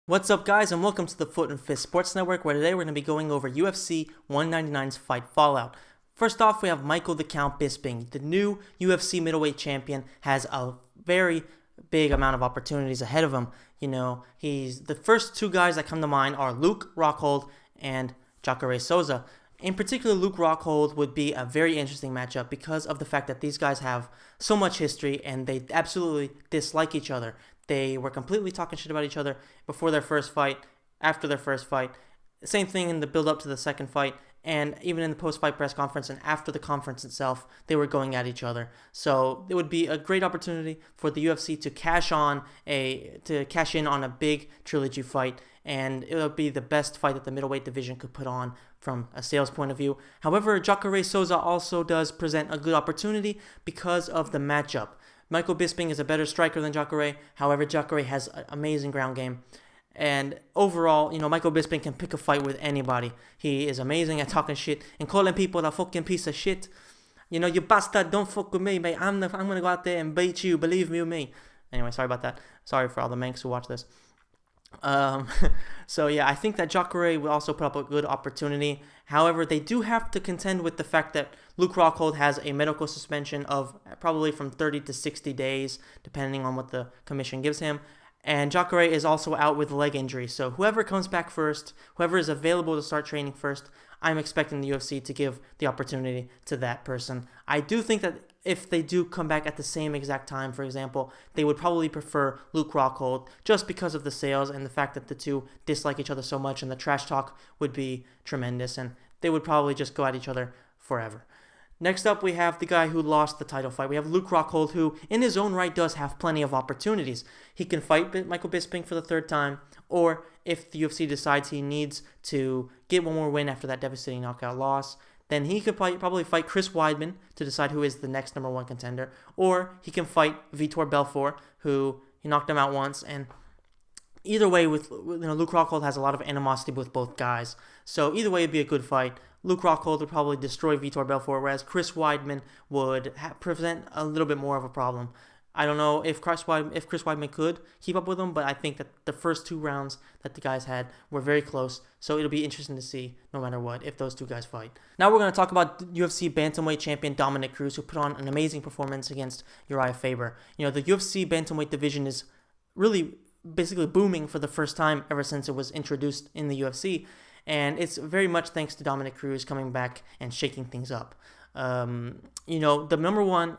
What's up, guys, and welcome to the Foot and Fist Sports Network, where today we're going to be going over UFC 199's Fight Fallout. First off, we have Michael the Count Bisping. The new UFC middleweight champion has a very big amount of opportunities ahead of him. He's the first two guys that come to mind are Luke Rockhold and Jacare Souza. In particular, Luke Rockhold would be a very interesting matchup because of the fact that these guys have so much history and they absolutely dislike each other. They were completely talking shit about each other before their first fight, after their first fight. Same thing in the build-up to the second fight, and even in the post-fight press conference and after the conference itself, they were going at each other. So it would be a great opportunity for the UFC to cash in on a big trilogy fight, and it would be the best fight that the middleweight division could put on from a sales point of view. However, Jacare Souza also does present a good opportunity because of the matchup. Michael Bisping is a better striker than Jacare. However, Jacare has an amazing ground game. And overall, Michael Bisping can pick a fight with anybody. He is amazing at talking shit and calling people a fucking piece of shit. You bastard, don't fuck with me, mate. I'm going to go out there and beat you. Believe me. Anyway, sorry about that. Sorry for all the Manx who watch this. So yeah, I think that Jacare will also put up a good opportunity. However, they do have to contend with the fact that Luke Rockhold has a medical suspension of probably from 30 to 60 days, depending on what the commission gives him. And Jacare is also out with leg injury. So whoever comes back first, whoever is available to start training first, I'm expecting the UFC to give the opportunity to that person. I do think that if they do come back at the same exact time, for example, they would probably prefer Luke Rockhold just because of the sales and the fact that the two dislike each other so much, and the trash talk would be tremendous, and they would probably just go at each other forever. Next up, we have the guy who lost the title fight. We have Luke Rockhold, who in his own right does have plenty of opportunities. He can fight Michael Bisping for the third time, or if the UFC decides he needs to get one more win after that devastating knockout loss, then he could probably fight Chris Weidman to decide who is the next number one contender, or he can fight Vitor Belfort, who he knocked him out once. And either way, Luke Rockhold has a lot of animosity with both guys, so either way it'd be a good fight. Luke Rockhold would probably destroy Vitor Belfort, whereas Chris Weidman would present a little bit more of a problem. I don't know if Chris Weidman could keep up with him, but I think that the first two rounds that the guys had were very close, so it'll be interesting to see, no matter what, if those two guys fight. Now we're going to talk about UFC bantamweight champion Dominick Cruz, who put on an amazing performance against Uriah Faber. The UFC bantamweight division is really basically booming for the first time ever since it was introduced in the UFC, and it's very much thanks to Dominick Cruz coming back and shaking things up. The number one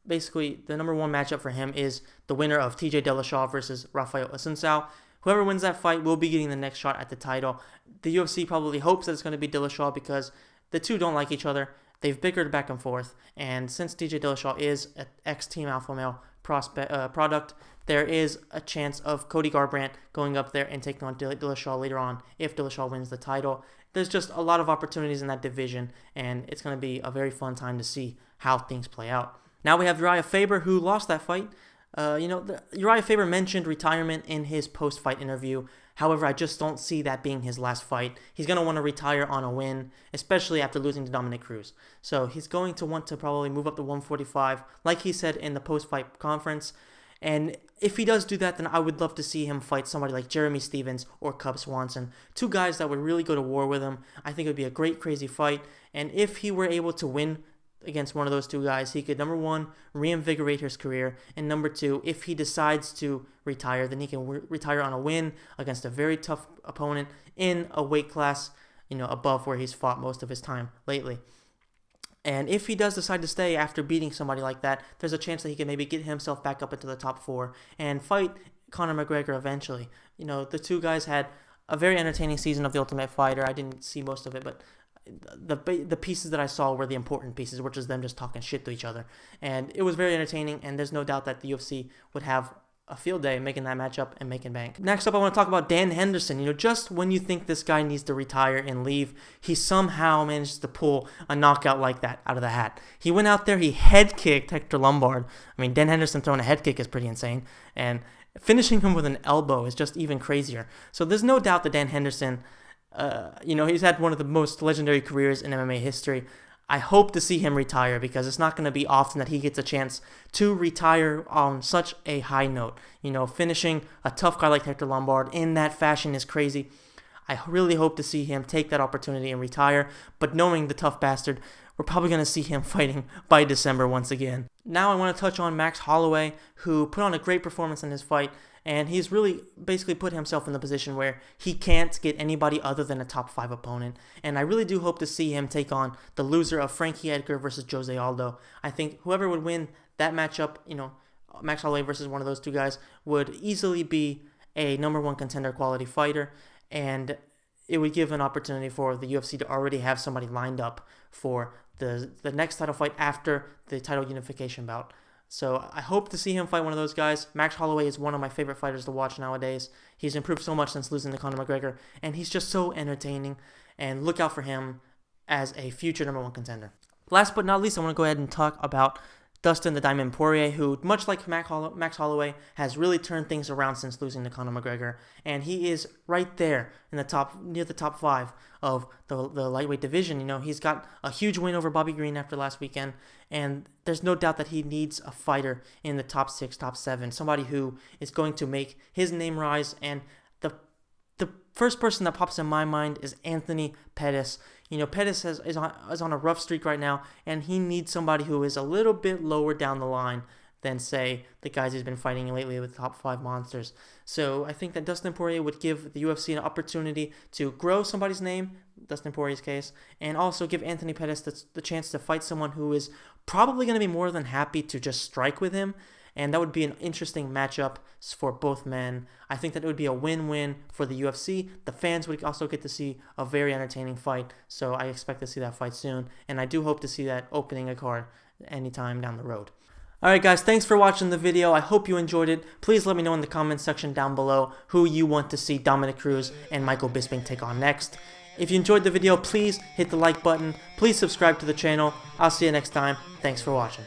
matchup for him is the winner of TJ Dillashaw versus Rafael Assunção. Whoever wins that fight will be getting the next shot at the title. The UFC probably hopes that it's going to be Dillashaw because the two don't like each other. They've bickered back and forth, and since TJ Dillashaw is an ex-Team Alpha Male product, there is a chance of Cody Garbrandt going up there and taking on Dillashaw later on if Dillashaw wins the title. There's just a lot of opportunities in that division, and it's going to be a very fun time to see how things play out. Now we have Uriah Faber, who lost that fight. Uriah Faber mentioned retirement in his post-fight interview. However, I just don't see that being his last fight. He's going to want to retire on a win, especially after losing to Dominick Cruz. So he's going to want to probably move up to 145, like he said in the post-fight conference. And if he does do that, then I would love to see him fight somebody like Jeremy Stephens or Cub Swanson, two guys that would really go to war with him. I think it would be a great, crazy fight. And if he were able to win against one of those two guys, he could, number one, reinvigorate his career, and number two, if he decides to retire, then he can retire on a win against a very tough opponent in a weight class, above where he's fought most of his time lately. And if he does decide to stay after beating somebody like that, there's a chance that he can maybe get himself back up into the top four and fight Conor McGregor eventually. The two guys had a very entertaining season of The Ultimate Fighter. I didn't see most of it, but the pieces that I saw were the important pieces, which is them just talking shit to each other. And it was very entertaining, and there's no doubt that the UFC would have a field day making that matchup and making bank. Next up, I want to talk about Dan Henderson. Just when you think this guy needs to retire and leave, he somehow managed to pull a knockout like that out of the hat. He went out there, he head kicked Hector Lombard. Dan Henderson throwing a head kick is pretty insane, and finishing him with an elbow is just even crazier. So there's no doubt that Dan Henderson, he's had one of the most legendary careers in MMA history. I hope to see him retire, because it's not going to be often that he gets a chance to retire on such a high note. You know, finishing a tough guy like Hector Lombard in that fashion is crazy. I really hope to see him take that opportunity and retire, but knowing the tough bastard, we're probably going to see him fighting by December once again. Now I want to touch on Max Holloway, who put on a great performance in his fight, and he's really basically put himself in the position where he can't get anybody other than a top 5 opponent. And I really do hope to see him take on the loser of Frankie Edgar versus Jose Aldo. I think whoever would win that matchup, you know, Max Holloway versus one of those two guys, would easily be a #1 contender quality fighter, and it would give an opportunity for the UFC to already have somebody lined up for the next title fight after the title unification bout. So I hope to see him fight one of those guys. Max Holloway is one of my favorite fighters to watch nowadays. He's improved so much since losing to Conor McGregor, and he's just so entertaining, and look out for him as a future #1 contender. Last but not least, I want to go ahead and talk about Dustin the Diamond Poirier, who, much like Max Holloway, has really turned things around since losing to Conor McGregor, and he is right there in the top, near the top 5 of the lightweight division. You know, he's got a huge win over Bobby Green after last weekend, and there's no doubt that he needs a fighter in the top 6, top 7, somebody who is going to make his name rise. And the first person that pops in my mind is Anthony Pettis. You know, Pettis is on a rough streak right now, and he needs somebody who is a little bit lower down the line than, say, the guys he's been fighting lately with top 5 monsters. So I think that Dustin Poirier would give the UFC an opportunity to grow somebody's name, Dustin Poirier's case, and also give Anthony Pettis the chance to fight someone who is probably going to be more than happy to just strike with him. And that would be an interesting matchup for both men. I think that it would be a win-win for the UFC. The fans would also get to see a very entertaining fight, so I expect to see that fight soon. And I do hope to see that opening a card anytime down the road. Alright guys, thanks for watching the video. I hope you enjoyed it. Please let me know in the comments section down below who you want to see Dominick Cruz and Michael Bisping take on next. If you enjoyed the video, please hit the like button. Please subscribe to the channel. I'll see you next time. Thanks for watching.